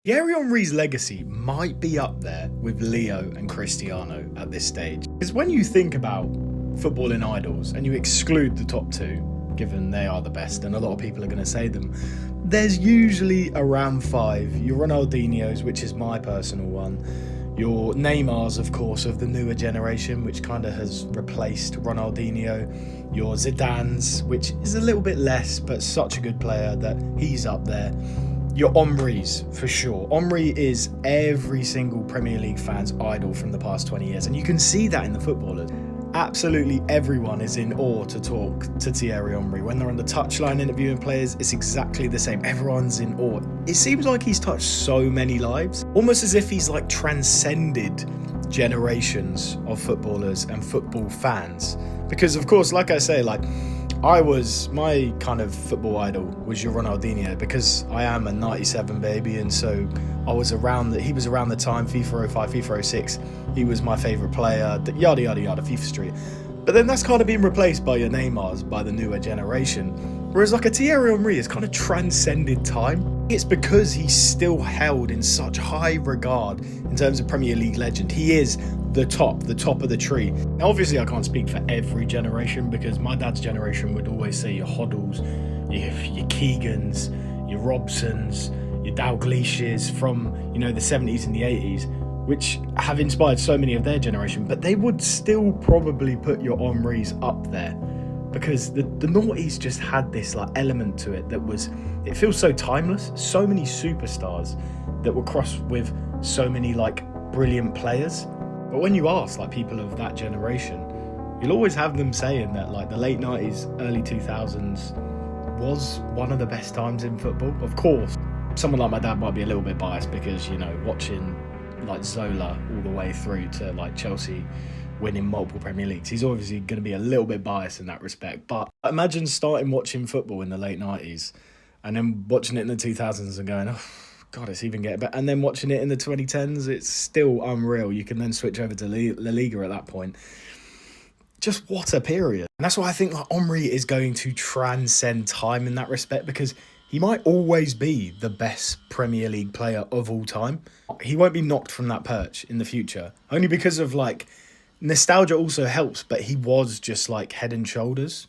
Thierry Henry's legacy might be up there with Leo and Cristiano at this stage. Because when you think about footballing idols and you exclude the top two, given they are the best, and a lot of people are going to say them, there's usually around five. Your Ronaldinho's, which is my personal one. Your Neymar's, of course, of the newer generation, which kind of has replaced Ronaldinho. Your Zidane's, which is a little bit less, but such a good player that he's up there. Your Henry's, for sure. Henry is every single Premier League fan's idol from the past 20 years, and you can see that in the footballers. Absolutely everyone is in awe to talk to Thierry Henry. When they're on the touchline interviewing players, it's exactly the same. Everyone's in awe. It seems like he's touched so many lives, almost as if he's like transcended generations of footballers and football fans. Because of course, like I say, my kind of football idol was your Ronaldinho, because I am a 97 baby, and so he was around the time FIFA 05, FIFA 06, he was my favourite player, yada yada yada, FIFA Street. But then that's kind of been replaced by your Neymar's, by the newer generation. Whereas like a Thierry Henry has kind of transcended time. It's because he's still held in such high regard in terms of Premier League legend. He is the top of the tree. Now, obviously, I can't speak for every generation, because my dad's generation would always say your Hoddles, your Keegans, your Robsons, your Dalglishes from, the 70s and the 80s, which have inspired so many of their generation, but they would still probably put your Henrys up there, because the noughties just had this element to it that it feels so timeless. So many superstars that were crossed with so many brilliant players. But when you ask people of that generation, you'll always have them saying that the late 90s, early 2000s was one of the best times in football. Of course, someone like my dad might be a little bit biased because, watching Zola all the way through to Chelsea winning multiple Premier Leagues, he's obviously going to be a little bit biased in that respect. But imagine starting watching football in the late 90s and then watching it in the 2000s and going, oh, God, it's even getting better. And then watching it in the 2010s, it's still unreal. You can then switch over to La Liga at that point. Just what a period. And that's why I think Henry is going to transcend time in that respect, because he might always be the best Premier League player of all time. He won't be knocked from that perch in the future, only because of nostalgia also helps, but he was just head and shoulders